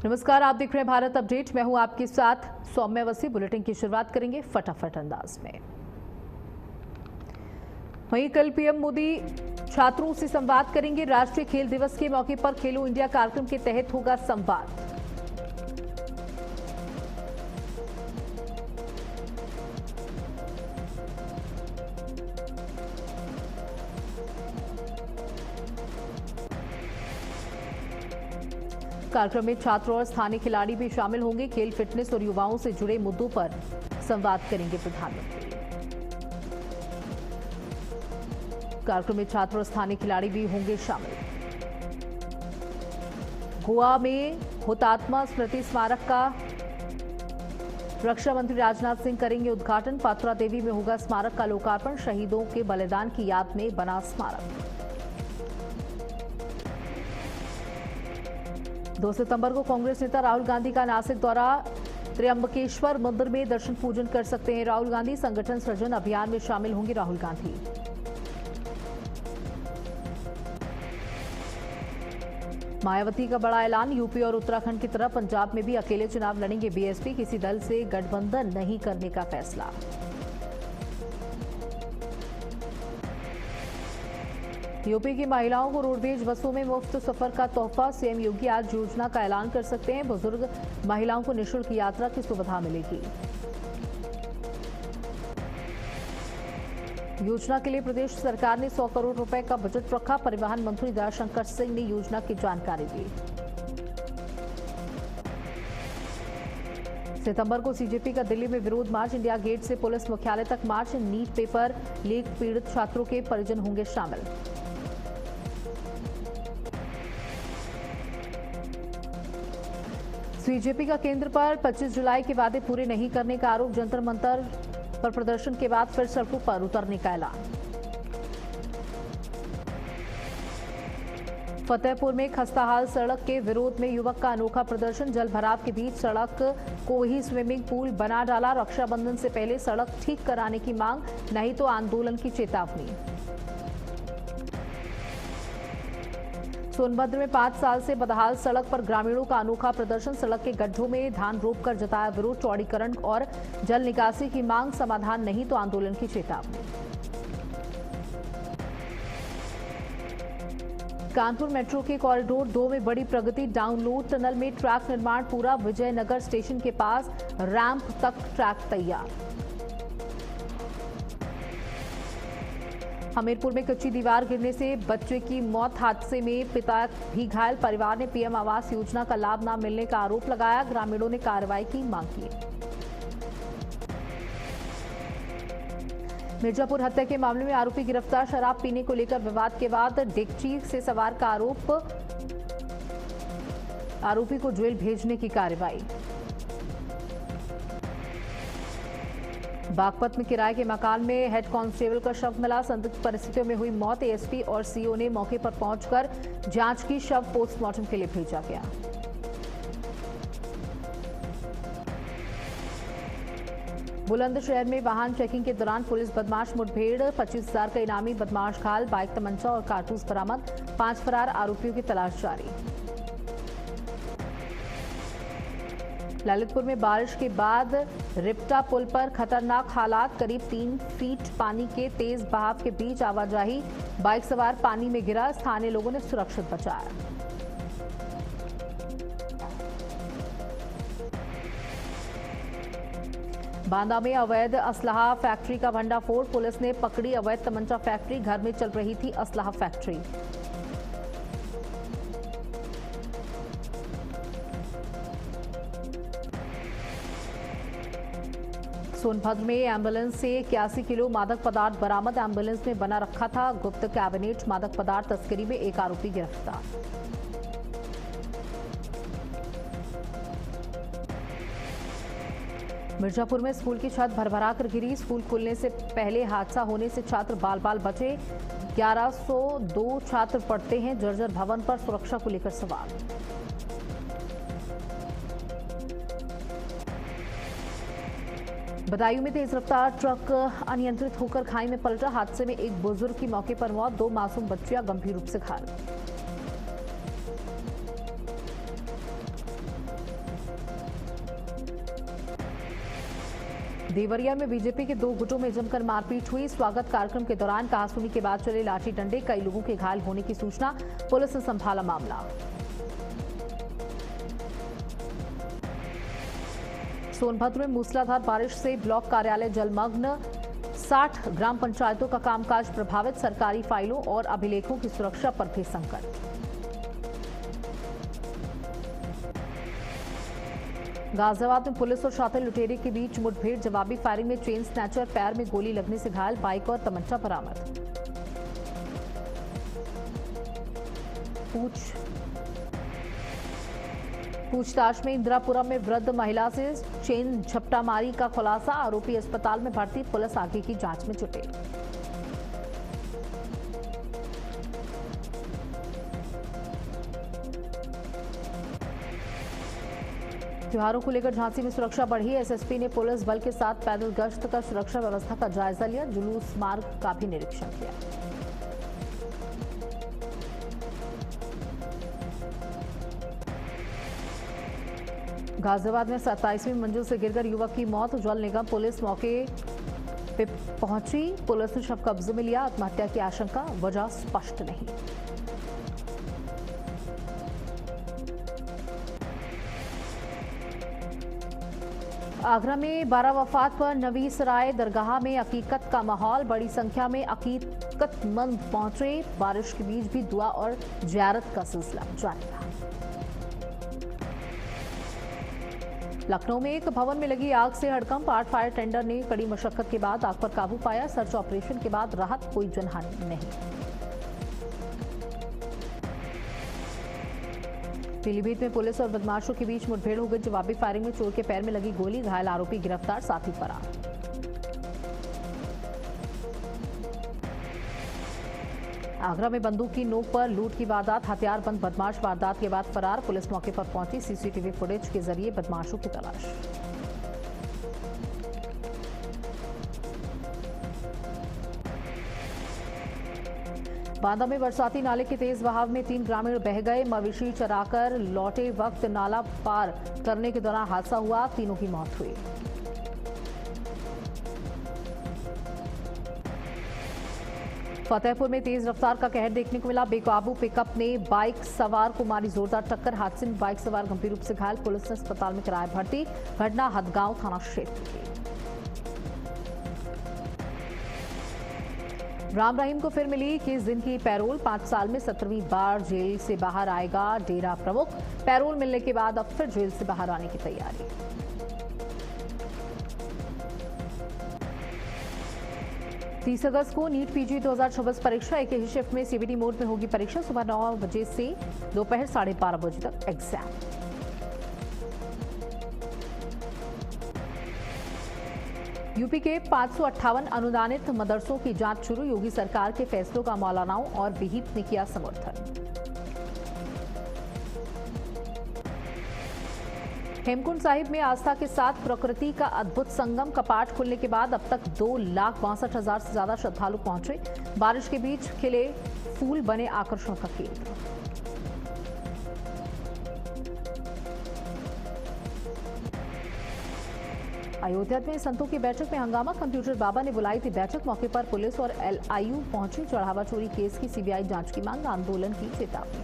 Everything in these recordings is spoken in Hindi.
नमस्कार, आप देख रहे हैं भारत अपडेट। मैं हूं आपके साथ सौम्य अवस्थी। बुलेटिन की शुरुआत करेंगे फटाफट अंदाज में। वहीं कल पीएम मोदी छात्रों से संवाद करेंगे। राष्ट्रीय खेल दिवस के मौके पर खेलो इंडिया कार्यक्रम के तहत होगा संवाद। कार्यक्रम में छात्र और स्थानीय खिलाड़ी भी शामिल होंगे। खेल, फिटनेस और युवाओं से जुड़े मुद्दों पर संवाद करेंगे प्रधानमंत्री। कार्यक्रम में छात्र और स्थानीय खिलाड़ी भी होंगे शामिल। गोवा में हुतात्मा स्मृति स्मारक का रक्षा मंत्री राजनाथ सिंह करेंगे उद्घाटन। पात्रा देवी में होगा स्मारक का लोकार्पण। शहीदों के बलिदान की याद में बना स्मारक। 2 सितंबर को कांग्रेस नेता राहुल गांधी का नासिक दौरा। त्र्यंबकेश्वर मंदिर में दर्शन पूजन कर सकते हैं राहुल गांधी। संगठन सृजन अभियान में शामिल होंगे राहुल गांधी। मायावती का बड़ा ऐलान। यूपी और उत्तराखंड की तरह पंजाब में भी अकेले चुनाव लड़ेंगे बीएसपी। किसी दल से गठबंधन नहीं करने का फैसला। यूपी की महिलाओं को रोडवेज बसों में मुफ्त सफर का तोहफा। सीएम योगी आज योजना का ऐलान कर सकते हैं। बुजुर्ग महिलाओं को निःशुल्क यात्रा की सुविधा मिलेगी। योजना के लिए प्रदेश सरकार ने 100 करोड़ रुपए का बजट रखा। परिवहन मंत्री दयाशंकर सिंह ने योजना की जानकारी दी। सितंबर को सीजेपी का दिल्ली में विरोध मार्च। इंडिया गेट से पुलिस मुख्यालय तक मार्च। नीट पेपर लीक पीड़ित छात्रों के परिजन होंगे शामिल। बीजेपी का केंद्र पर 25 जुलाई के वादे पूरे नहीं करने का आरोप। जंतर मंतर पर प्रदर्शन के बाद फिर सड़कों पर उतरने का ऐलान। फतेहपुर में खस्ताहाल सड़क के विरोध में युवक का अनोखा प्रदर्शन। जल भराव के बीच सड़क को ही स्विमिंग पूल बना डाला। रक्षाबंधन से पहले सड़क ठीक कराने की मांग, नहीं तो आंदोलन की चेतावनी। सोनभद्र में 5 साल से बदहाल सड़क पर ग्रामीणों का अनोखा प्रदर्शन। सड़क के गड्ढों में धान रोपकर जताया विरोध। चौड़ीकरण और जल निकासी की मांग, समाधान नहीं तो आंदोलन की चेतावनी। कानपुर मेट्रो के कॉरिडोर 2 में बड़ी प्रगति। डाउनलोड टनल में ट्रैक निर्माण पूरा। विजयनगर स्टेशन के पास रैंप तक ट्रैक तैयार। हमीरपुर में कच्ची दीवार गिरने से बच्चे की मौत। हादसे में पिता भी घायल। परिवार ने पीएम आवास योजना का लाभ न मिलने का आरोप लगाया। ग्रामीणों ने कार्रवाई की मांग की। मिर्जापुर हत्या के मामले में आरोपी गिरफ्तार। शराब पीने को लेकर विवाद के बाद डेगची से सवार का आरोप। आरोपी को जेल भेजने की कार्रवाई। बागपत में किराए के मकान में हेड कांस्टेबल का शव मिला। संदिग्ध परिस्थितियों में हुई मौत। एएसपी और सीओ ने मौके पर पहुंचकर जांच की। शव पोस्टमार्टम के लिए भेजा गया। बुलंदशहर में वाहन चेकिंग के दौरान पुलिस बदमाश मुठभेड़। 25,000 का इनामी बदमाश घायल। बाइक, तमंचा और कारतूस बरामद। 5 फरार आरोपियों की तलाश जारी। ललितपुर में बारिश के बाद रिप्टा पुल पर खतरनाक हालात। करीब 3 फीट पानी के तेज बहाव के बीच आवाजाही। बाइक सवार पानी में गिरा। स्थानीय लोगों ने सुरक्षित बचाया। बांदा में अवैध असलहा फैक्ट्री का भंडाफोड़। पुलिस ने पकड़ी अवैध तमंचा फैक्ट्री। घर में चल रही थी असलहा फैक्ट्री। सोनभद्र में एम्बुलेंस से 81 किलो मादक पदार्थ बरामद। एम्बुलेंस में बना रखा था गुप्त कैबिनेट। मादक पदार्थ तस्करी में एक आरोपी गिरफ्तार। मिर्जापुर में स्कूल की छत भरभराकर गिरी। स्कूल खुलने से पहले हादसा होने से छात्र बाल बाल बचे। 1102 छात्र पढ़ते हैं। जर्जर भवन पर सुरक्षा को लेकर सवाल। बदायूं में तेज रफ्तार ट्रक अनियंत्रित होकर खाई में पलटा। हादसे में एक बुजुर्ग की मौके पर मौत। 2 मासूम बच्चियां गंभीर रूप से घायल। देवरिया में बीजेपी के 2 गुटों में जमकर मारपीट हुई। स्वागत कार्यक्रम के दौरान कहासुनी के बाद चले लाठी डंडे, कई लोगों के घायल होने की सूचना। पुलिस ने संभाला मामला। सोनभद्र में मूसलाधार बारिश से ब्लॉक कार्यालय जलमग्न, 60 ग्राम पंचायतों का कामकाज प्रभावित। सरकारी फाइलों और अभिलेखों की सुरक्षा पर भी संकट। गाजियाबाद में पुलिस और शातिर लुटेरे के बीच मुठभेड़, जवाबी फायरिंग में चेन स्नैचर, पैर में गोली लगने से घायल, बाइक और तमंचा बरामद। पूछताछ में इंदिरापुरम में वृद्ध महिला से चेन झपटामारी का खुलासा। आरोपी अस्पताल में भर्ती, पुलिस आगे की जांच में जुटी। त्योहारों को लेकर झांसी में सुरक्षा बढ़ी। एसएसपी ने पुलिस बल के साथ पैदल गश्त कर सुरक्षा व्यवस्था का जायजा लिया। जुलूस मार्ग का भी निरीक्षण किया। गाजियाबाद में 27वीं मंजिल से गिरकर युवक की मौत। जल निगम पुलिस मौके पे पहुंची। पुलिस ने शव कब्जे में लिया। आत्महत्या की आशंका, वजह स्पष्ट नहीं। आगरा में 12 वफात पर नवी सराय दरगाह में अकीकत का माहौल। बड़ी संख्या में अकीकतमंद पहुंचे। बारिश के बीच भी दुआ और जियारत का सिलसिला जारी रहा। लखनऊ में एक भवन में लगी आग से हड़कंप। 8 फायर टेंडर ने कड़ी मशक्कत के बाद आग पर काबू पाया। सर्च ऑपरेशन के बाद राहत, कोई जनहानि नहीं। पीलीभीत में पुलिस और बदमाशों के बीच मुठभेड़ हो गई। जवाबी फायरिंग में चोर के पैर में लगी गोली, घायल आरोपी गिरफ्तार, साथी फरार। आगरा में बंदूक की नोक पर लूट की वारदात। हथियारबंद बदमाश वारदात के बाद फरार। पुलिस मौके पर पहुंची। सीसीटीवी फुटेज के जरिए बदमाशों की तलाश। बांदा में बरसाती नाले के तेज बहाव में 3 ग्रामीण बह गए। मवेशी चराकर लौटे वक्त नाला पार करने के दौरान हादसा हुआ। तीनों की मौत हुई। फतेहपुर में तेज रफ्तार का कहर देखने को मिला। बेकाबू पिकअप ने बाइक सवार को मारी जोरदार टक्कर। हादसे में बाइक सवार गंभीर रूप से घायल। पुलिस ने अस्पताल में कराया भर्ती। घटना हदगांव थाना क्षेत्र की। राम रहीम को फिर मिली 21 दिन की पैरोल। 5 साल में 17वीं बार जेल से बाहर आएगा डेरा प्रमुख। पैरोल मिलने के बाद अब फिर जेल से बाहर आने की तैयारी। तीस अगस्त को नीट पीजी 2024 परीक्षा। एक ही शिफ्ट में सीबीटी मोड में होगी परीक्षा। सुबह 9 बजे से दोपहर 12:30 बजे तक एग्जाम। यूपी के 558 अनुदानित मदरसों की जांच शुरू। योगी सरकार के फैसलों का मौलानाओं और विहिप ने किया समर्थन। हेमकुंड साहिब में आस्था के साथ प्रकृति का अद्भुत संगम। कपाट खुलने के बाद अब तक 2,62,000 से ज्यादा श्रद्धालु पहुंचे। बारिश के बीच खिले फूल बने आकर्षण का केंद्र। अयोध्या में संतों की बैठक में हंगामा। कंप्यूटर बाबा ने बुलाई थी बैठक। मौके पर पुलिस और एलआईयू पहुंची। चढ़ावा चोरी केस की सीबीआई जांच की मांग। आंदोलन की चेतावनी।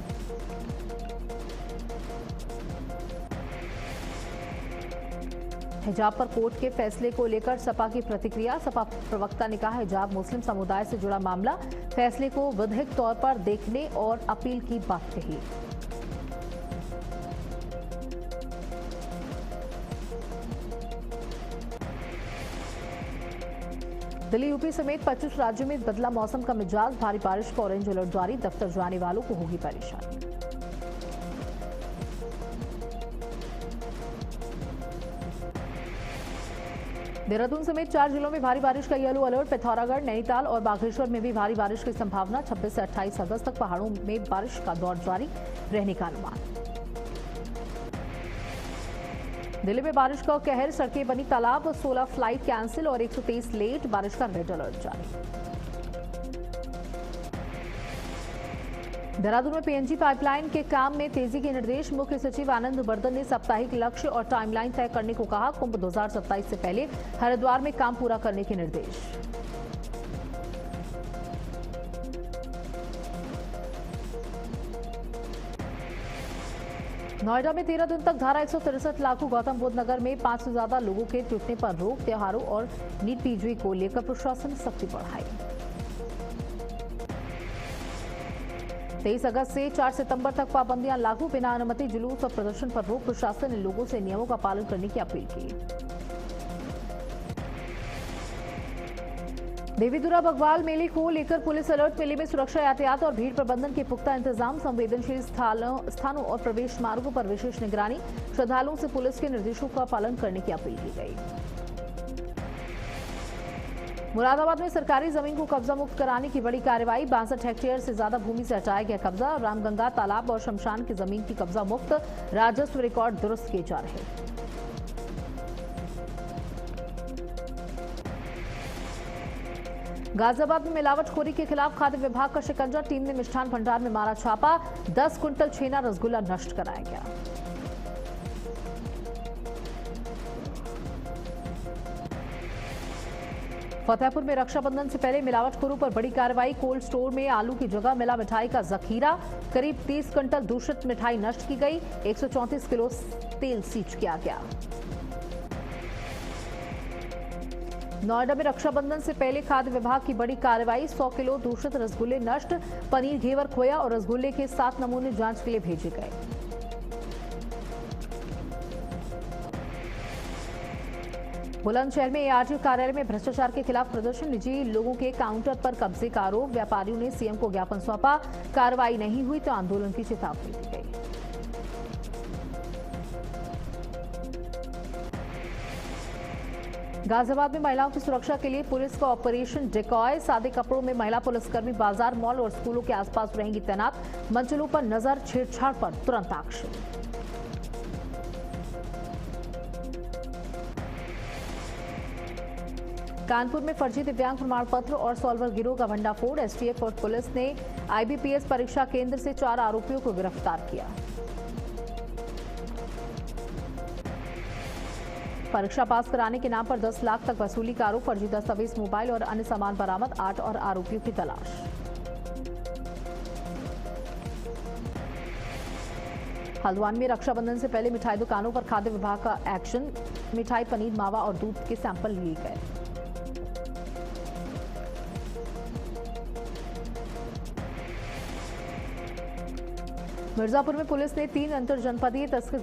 हिजाब पर कोर्ट के फैसले को लेकर सपा की प्रतिक्रिया। सपा प्रवक्ता ने कहा, हिजाब मुस्लिम समुदाय से जुड़ा मामला। फैसले को विधिक तौर पर देखने और अपील की बात कही। दिल्ली यूपी समेत 25 राज्यों में बदला मौसम का मिजाज। भारी बारिश का ऑरेंज अलर्ट जारी। दफ्तर जाने वालों को होगी परेशानी। देहरादून समेत 4 जिलों में भारी बारिश का येलो अलर्ट। पिथौरागढ़, नैनीताल और बागेश्वर में भी भारी बारिश की संभावना। 26 से 28 अगस्त तक पहाड़ों में बारिश का दौर जारी रहने का अनुमान। दिल्ली में बारिश का कहर। सड़कें बनी तालाब। 16 फ्लाइट कैंसिल और 123 लेट। बारिश का रेड अलर्ट जारी। देहरादून में पीएनजी पाइपलाइन के काम में तेजी के निर्देश। मुख्य सचिव आनंद वर्धन ने साप्ताहिक लक्ष्य और टाइमलाइन तय करने को कहा। कुंभ 2027 से पहले हरिद्वार में काम पूरा करने के निर्देश। नोएडा में 13 दिन तक धारा 163 लागू। गौतम बुद्ध नगर में 5 से ज्यादा लोगों के जुटने पर रोक। त्योहारों और नीट पीजी को लेकर प्रशासन ने सख्ती बढ़ाई। 23 अगस्त से 4 सितंबर तक पाबंदियां लागू। बिना अनुमति जुलूस और प्रदर्शन पर रोक। प्रशासन ने लोगों से नियमों का पालन करने की अपील की। देवीदुरा बगवाल मेले को लेकर पुलिस अलर्ट। मेले में सुरक्षा, यातायात और भीड़ प्रबंधन के पुख्ता इंतजाम। संवेदनशील स्थानों और प्रवेश मार्गों पर विशेष निगरानी। श्रद्धालुओं से पुलिस के निर्देशों का पालन करने की अपील की गई। मुरादाबाद में सरकारी जमीन को कब्जा मुक्त कराने की बड़ी कार्रवाई। 62 हेक्टेयर से ज्यादा भूमि से हटाया गया कब्जा। रामगंगा तालाब और शमशान की जमीन की कब्जा मुक्त। राजस्व रिकॉर्ड दुरुस्त किए जा रहे। गाजियाबाद में मिलावटखोरी के खिलाफ खाद्य विभाग का शिकंजा। टीम ने मिष्ठान भंडार में मारा छापा। 10 क्विंटल छेना रसगुल्ला नष्ट कराया गया। फतेहपुर में रक्षाबंधन से पहले मिलावटखोरों पर बड़ी कार्रवाई। कोल्ड स्टोर में आलू की जगह मिला मिठाई का जखीरा। करीब 30 क्विंटल दूषित मिठाई नष्ट की गई। 134 किलो तेल सीज किया गया। नोएडा में रक्षाबंधन से पहले खाद्य विभाग की बड़ी कार्रवाई। 100 किलो दूषित रसगुल्ले नष्ट। पनीर, घेवर, खोया और रसगुल्ले के 7 नमूने जांच के लिए भेजे गए। बुलंदशहर में एआरटीओ कार्यालय में भ्रष्टाचार के खिलाफ प्रदर्शन। निजी लोगों के काउंटर पर कब्जे का आरोप। व्यापारियों ने सीएम को ज्ञापन सौंपा। कार्रवाई नहीं हुई तो आंदोलन की चेतावनी दी गई। गाजियाबाद में महिलाओं की सुरक्षा के लिए पुलिस का ऑपरेशन डिकॉय। सादे कपड़ों में महिला पुलिसकर्मी बाजार, मॉल और स्कूलों के आसपास रहेंगी तैनात। मंचलों पर नजर, छेड़छाड़ पर तुरंत एक्शन। कानपुर में फर्जी दिव्यांग प्रमाण पत्र और सॉल्वर गिरोह का भंडाफोड़। एसटीएफ और पुलिस ने आईबीपीएस परीक्षा केंद्र से 4 आरोपियों को गिरफ्तार किया। परीक्षा पास कराने के नाम पर 10 लाख तक वसूली का आरोप। फर्जी दस्तावेज, मोबाइल और अन्य सामान बरामद। 8 और आरोपियों की तलाश। हल्द्वानी में रक्षाबंधन से पहले मिठाई दुकानों पर खाद्य विभाग का एक्शन। मिठाई, पनीर, मावा और दूध के सैंपल लिए गए। मिर्जापुर में पुलिस ने 3 अंतरजनपदीय तस्कर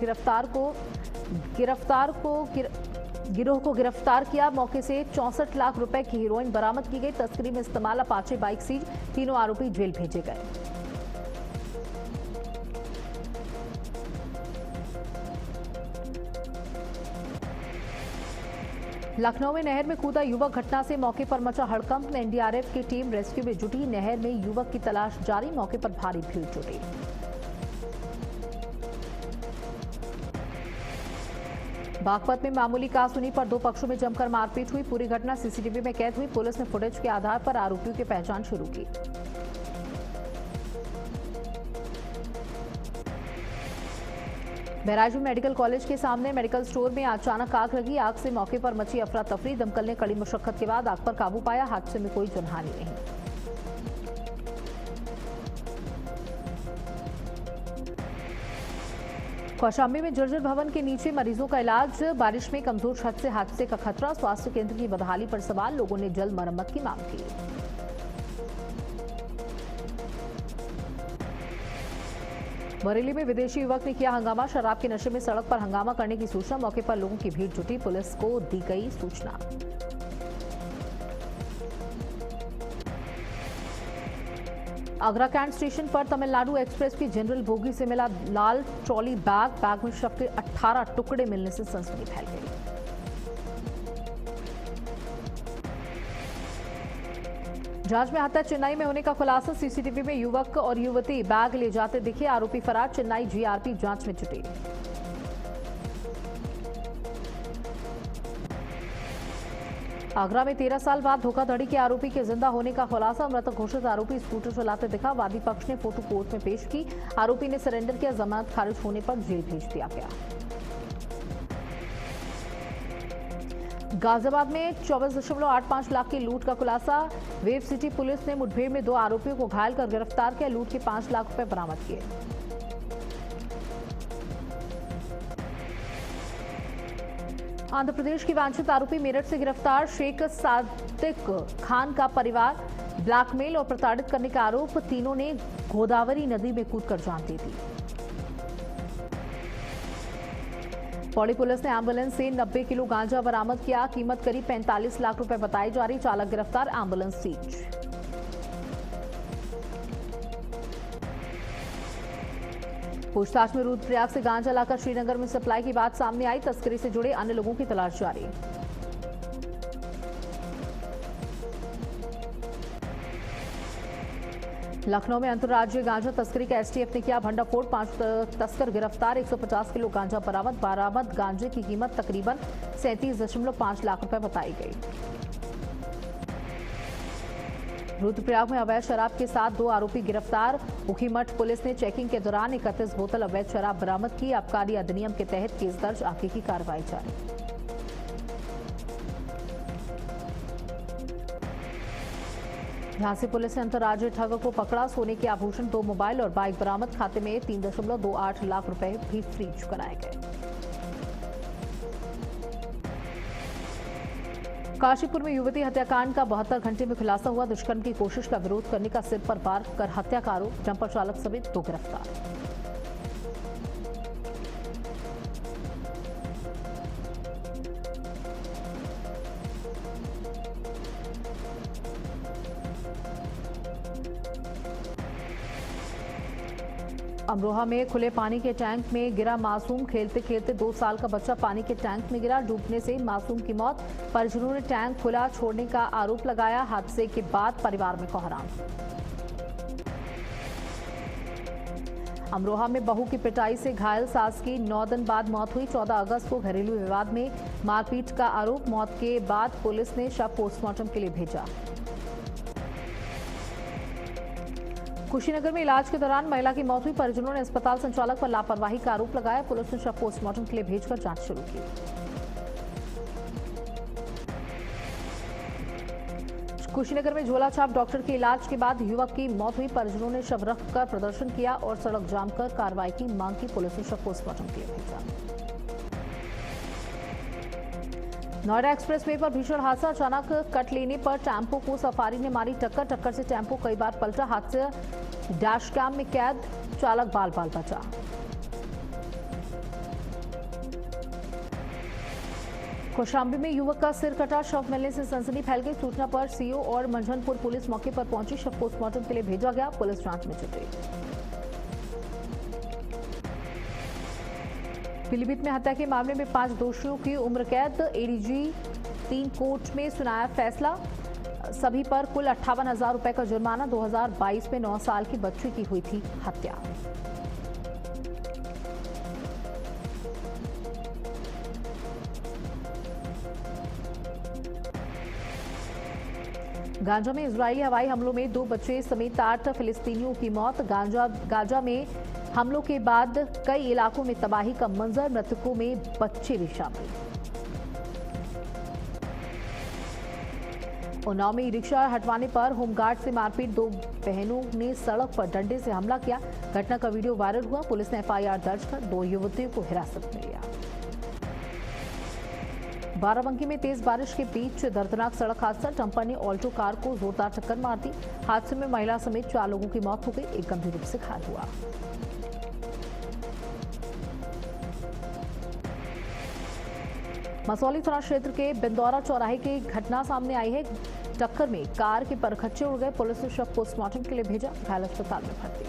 गिरोह को गिरफ्तार किया। मौके से 64 लाख रुपए की हेरोइन बरामद की गई। तस्करी में इस्तेमाल अपाचे बाइक सीज। तीनों आरोपी जेल भेजे गए। लखनऊ में नहर में कूदा युवक। घटना से मौके पर मचा हड़कंप। एनडीआरएफ की टीम रेस्क्यू में जुटी। नहर में युवक की तलाश जारी। मौके पर भारी भीड़ जुटी। बागपत में मामूली कहासुनी पर 2 पक्षों में जमकर मारपीट हुई। पूरी घटना सीसीटीवी में कैद हुई। पुलिस ने फुटेज के आधार पर आरोपियों की पहचान शुरू की। बहराइच में मेडिकल कॉलेज के सामने मेडिकल स्टोर में अचानक आग लगी। आग से मौके पर मची अफरा तफरी। दमकल ने कड़ी मशक्कत के बाद आग पर काबू पाया। हादसे में कोई जनहानि नहीं। कौशाम्बी में जर्जर भवन के नीचे मरीजों का इलाज। बारिश में कमजोर छत से हादसे का खतरा। स्वास्थ्य केंद्र की बदहाली पर सवाल। लोगों ने जल्द मरम्मत की मांग की। बरेली में विदेशी युवक ने किया हंगामा। शराब के नशे में सड़क पर हंगामा करने की सूचना। मौके पर लोगों की भीड़ जुटी। पुलिस को दी गई सूचना। आगरा कैंट स्टेशन पर तमिलनाडु एक्सप्रेस की जनरल बोगी से मिला लाल ट्रॉली बैग में शव के 18 टुकड़े मिलने से सनसनी फैल गई। जांच में हत्या चेन्नई में होने का खुलासा। सीसीटीवी में युवक और युवती बैग ले जाते दिखे। आरोपी फरार। चेन्नई जीआरपी जांच में जुटी। आगरा में 13 साल बाद धोखाधड़ी के आरोपी के जिंदा होने का खुलासा। मृतक घोषित आरोपी स्कूटर चलाते दिखा। वादी पक्ष ने फोटो कोर्ट में पेश की। आरोपी ने सरेंडर किया। जमानत खारिज होने पर जेल भेज दिया गया। गाजियाबाद में 24.85 लाख की लूट का खुलासा। वेव सिटी पुलिस ने मुठभेड़ में 2 आरोपियों को घायल कर गिरफ्तार किया। लूट के 5 लाख रुपए बरामद किए। आंध्र प्रदेश की वांछित आरोपी मेरठ से गिरफ्तार। शेख सादिक खान का परिवार ब्लैकमेल और प्रताड़ित करने का आरोप। तीनों ने गोदावरी नदी में कूदकर जान दे दी। पौड़ी पुलिस ने एम्बुलेंस से 90 किलो गांजा बरामद किया। कीमत करीब 45 लाख रुपए बताई जा रही। चालक गिरफ्तार। Ambulance seize. पूछताछ में रुद्रप्रयाग से गांजा लाकर श्रीनगर में सप्लाई की बात सामने आई। तस्करी से जुड़े अन्य लोगों की तलाश जारी। लखनऊ में अंतर्राज्यीय गांजा तस्करी का एसटीएफ ने किया भंडाफोड़। 5 तस्कर गिरफ्तार। 150 किलो गांजा बरामद। बरामद गांजे की कीमत तकरीबन 37.5 लाख रुपए बताई गई। रुद्रप्रयाग में अवैध शराब के साथ 2 आरोपी गिरफ्तार। उखीमठ पुलिस ने चेकिंग के दौरान 31 बोतल अवैध शराब बरामद की। आबकारी अधिनियम के तहत केस दर्ज। आगे की कार्रवाई जारी। झांसी पुलिस ने अंतर्राज्यीय ठग को पकड़ा। सोने के आभूषण, 2 मोबाइल और बाइक बरामद। खाते में 3.28 लाख रुपए भी फ्रीज कराए गए। काशीपुर में युवती हत्याकांड का 72 घंटे में खुलासा हुआ। दुष्कर्म की कोशिश का विरोध करने का सिर पर वार कर हत्या का आरोप। डंपर चालक समेत 2 गिरफ्तार। अमरोहा में खुले पानी के टैंक में गिरा मासूम। खेलते खेलते 2 साल का बच्चा पानी के टैंक में गिरा। डूबने से मासूम की मौत। परिजनों ने टैंक खुला छोड़ने का आरोप लगाया। हादसे के बाद परिवार में कोहराम। अमरोहा में बहू की पिटाई से घायल सास की 9 दिन बाद मौत हुई। 14 अगस्त को घरेलू विवाद में मारपीट का आरोप। मौत के बाद पुलिस ने शव पोस्टमार्टम के लिए भेजा। कुशीनगर में इलाज के दौरान महिला की मौत हुई। परिजनों ने अस्पताल संचालक पर लापरवाही का आरोप लगाया। पुलिस ने शव पोस्टमार्टम के लिए भेजकर जांच शुरू की। कुशीनगर में झोला छाप डॉक्टर के इलाज के बाद युवक की मौत हुई। परिजनों ने शव रखकर प्रदर्शन किया और सड़क जाम कर कार्रवाई की मांग की। पुलिस ने शव पोस्टमार्टम के लिए भेजा। नोएडा एक्सप्रेस वे पर भीषण हादसा। अचानक कट लेने पर टेम्पो को सफारी ने मारी टक्कर। टक्कर से टेम्पो कई बार पलटा। हादसे डैश कैम में कैद। चालक बाल बाल बचा। कौशाम्बी में युवक का सिर कटा। शव मिलने से सनसनी फैल गई। सूचना पर सीओ और मंझनपुर पुलिस मौके पर पहुंची। शव पोस्टमार्टम के लिए भेजा गया। पुलिस जांच में जुटी। पीलीभीत में हत्या के मामले में 5 दोषियों की उम्र कैद। एडीजी 3 कोर्ट में सुनाया फैसला। सभी पर कुल 58,000 रुपए का जुर्माना। 2022 में 9 साल की बच्ची की हुई थी हत्या। गाजा में इजरायली हवाई हमलों में 2 बच्चे समेत 8 फिलिस्तीनियों की मौत। गाजा में हमलों के बाद कई इलाकों में तबाही का मंजर। मृतकों में बच्चे भी शामिल। उन्नाव में ई-रिक्शा हटवाने पर होमगार्ड से मारपीट। 2 बहनों ने सड़क पर डंडे से हमला किया। घटना का वीडियो वायरल हुआ। पुलिस ने एफआईआर दर्ज कर 2 युवतियों को हिरासत में लिया। बाराबंकी में तेज बारिश के बीच दर्दनाक सड़क हादसा। डंपर ने ऑल्टो कार को जोरदार टक्कर मार दी। हादसे में महिला समेत 4 लोगों की मौत हो गई। एक गंभीर रूप से घायल हुआ। मसौली थाना क्षेत्र के बिंदौरा चौराहे की घटना सामने आई है। टक्कर में कार के परखच्चे उड़ गए। पुलिस ने शव पोस्टमार्टम के लिए भेजा। घायल अस्पताल में भर्ती।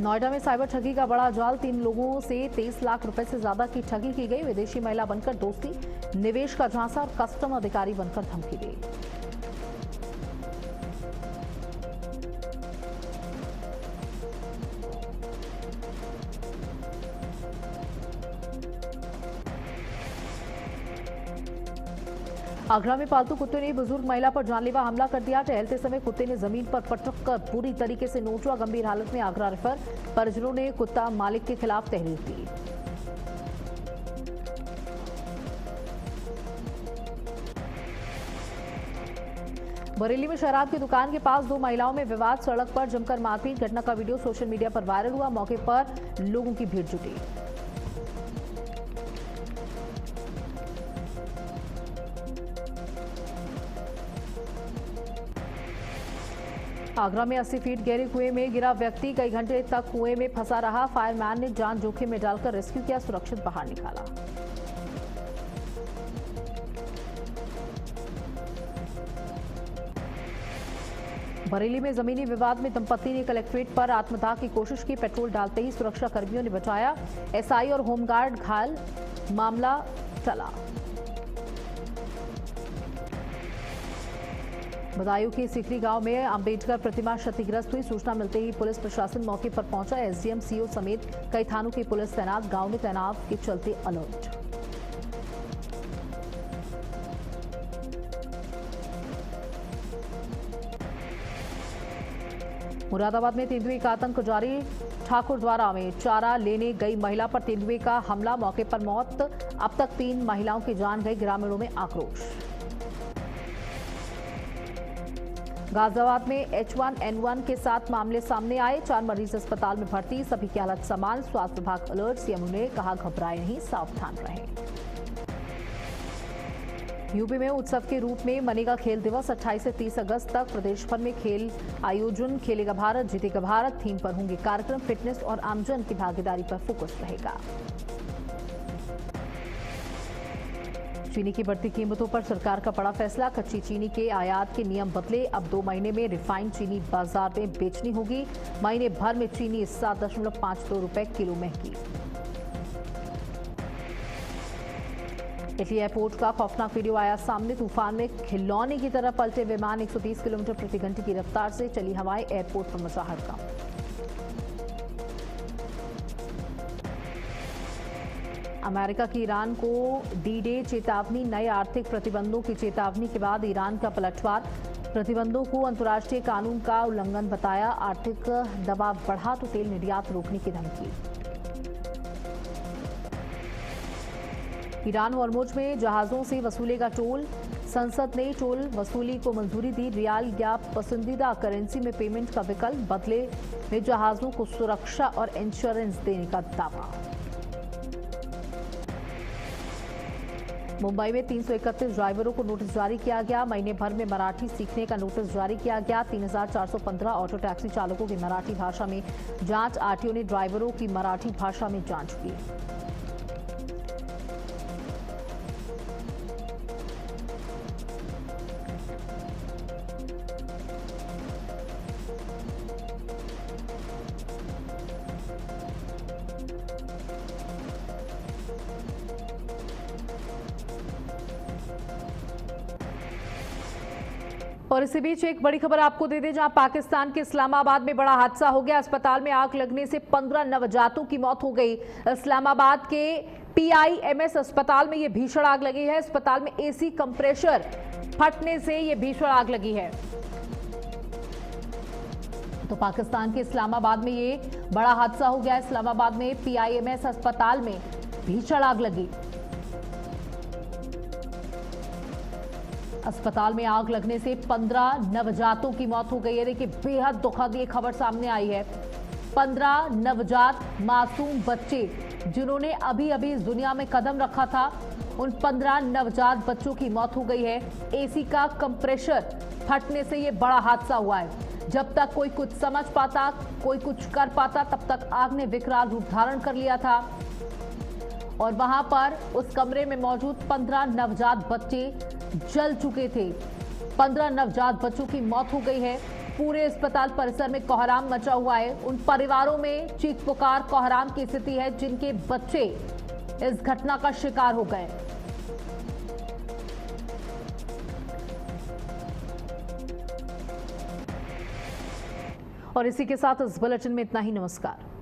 नोएडा में साइबर ठगी का बड़ा जाल, 3 लोगों से 23 लाख रुपए से ज्यादा की ठगी की गई। विदेशी महिला बनकर दोस्ती, निवेश का झांसा और कस्टम अधिकारी बनकर धमकी दी। आगरा में पालतू कुत्ते ने बुजुर्ग महिला पर जानलेवा हमला कर दिया। टहलते समय कुत्ते ने जमीन पर पटक कर पूरी तरीके से नोचा। गंभीर हालत में आगरा रेफर। परिजनों ने कुत्ता मालिक के खिलाफ तहरीर दी। बरेली में शराब की दुकान के पास 2 महिलाओं में विवाद, सड़क पर जमकर मारपीट। घटना का वीडियो सोशल मीडिया पर वायरल हुआ। मौके पर लोगों की भीड़ जुटी। आगरा में 80 फीट गहरे कुएं में गिरा व्यक्ति कई घंटे तक कुएं में फंसा रहा। फायरमैन ने जान जोखिम में डालकर रेस्क्यू किया, सुरक्षित बाहर निकाला। बरेली में जमीनी विवाद में दंपति ने कलेक्ट्रेट पर आत्मदाह की कोशिश की। पेट्रोल डालते ही सुरक्षा कर्मियों ने बचाया। एसआई और होमगार्ड घायल, मामला टला। बदायूं के सिकरी गांव में अंबेडकर प्रतिमा क्षतिग्रस्त हुई। सूचना मिलते ही पुलिस प्रशासन मौके पर पहुंचा। एसडीएम, सीओ समेत कई थानों की पुलिस तैनात। गांव में तैनाव के चलते अलर्ट। मुरादाबाद में तेंदुए का आतंक जारी। ठाकुरद्वारा में चारा लेने गई महिला पर तेंदुए का हमला, मौके पर मौत। अब तक 3 महिलाओं की जान गई। ग्रामीणों में आक्रोश। गाजियाबाद में H1N1 के 7 मामले सामने आए। 4 मरीज अस्पताल में भर्ती, सभी की हालत सामान्य। स्वास्थ्य विभाग अलर्ट। सीएम ने कहा घबराएं नहीं, सावधान रहें। यूपी में उत्सव के रूप में मनेगा खेल दिवस। 28 से 30 अगस्त तक प्रदेश भर में खेल आयोजन। खेलेगा भारत, जीतेगा भारत थीम पर होंगे कार्यक्रम। फिटनेस और आमजन की भागीदारी पर फोकस रहेगा। चीनी की बढ़ती कीमतों पर सरकार का बड़ा फैसला। कच्ची चीनी के आयात के नियम बदले। अब 2 महीने में रिफाइंड चीनी बाजार में बेचनी होगी। महीने भर में चीनी 7.52 रुपए किलो महंगी। इटली एयरपोर्ट का खौफनाक वीडियो आया सामने। तूफान में खिलौने की तरह पलटे विमान। 130 किलोमीटर प्रति घंटे की रफ्तार से चली हवाएं। एयरपोर्ट पर मचा हड़कंप। अमेरिका की ईरान को डी-डे चेतावनी। नए आर्थिक प्रतिबंधों की चेतावनी के बाद ईरान का पलटवार। प्रतिबंधों को अंतर्राष्ट्रीय कानून का उल्लंघन बताया। आर्थिक दबाव बढ़ा तो तेल निर्यात रोकने की धमकी। ईरान हॉर्मुज में जहाजों से वसूलेगा टोल। संसद ने टोल वसूली को मंजूरी दी। रियाल या पसंदीदा करेंसी में पेमेंट का विकल्प। बदले में जहाजों को सुरक्षा और इंश्योरेंस देने का दावा। मुंबई में 331 ड्राइवरों को नोटिस जारी किया गया। महीने भर में मराठी सीखने का नोटिस जारी किया गया। 3415 ऑटो टैक्सी चालकों की मराठी भाषा में जांच। आरटीओ ने ड्राइवरों की मराठी भाषा में जांच की। और इसी बीच एक बड़ी खबर आपको दे दें, जहां पाकिस्तान के इस्लामाबाद में बड़ा हादसा हो गया। अस्पताल में आग लगने से 15 नवजातों की मौत हो गई। इस्लामाबाद के PIMS अस्पताल में यह भीषण आग लगी है। अस्पताल में AC कंप्रेसर फटने से यह भीषण आग लगी है। तो पाकिस्तान के इस्लामाबाद में ये बड़ा हादसा हो गया। इस्लामाबाद में PIMS अस्पताल में भीषण आग लगी। अस्पताल में आग लगने से 15 नवजातों की मौत हो गई है। देखिए, बेहद दुखद ये खबर सामने आई है। 15 नवजात मासूम बच्चे जिन्होंने अभी अभी इस दुनिया में कदम रखा था, उन 15 नवजात बच्चों की मौत हो गई है। AC का कंप्रेसर फटने से ये बड़ा हादसा हुआ है। जब तक कोई कुछ समझ पाता, कोई कुछ कर पाता, तब तक आग ने विकराल रूप धारण कर लिया था और वहां पर उस कमरे में मौजूद 15 नवजात बच्चे जल चुके थे। 15 नवजात बच्चों की मौत हो गई है। पूरे अस्पताल परिसर में कोहराम मचा हुआ है। उन परिवारों में चीख पुकार कोहराम की स्थिति है जिनके बच्चे इस घटना का शिकार हो गए। और इसी के साथ इस बुलेटिन में इतना ही। नमस्कार।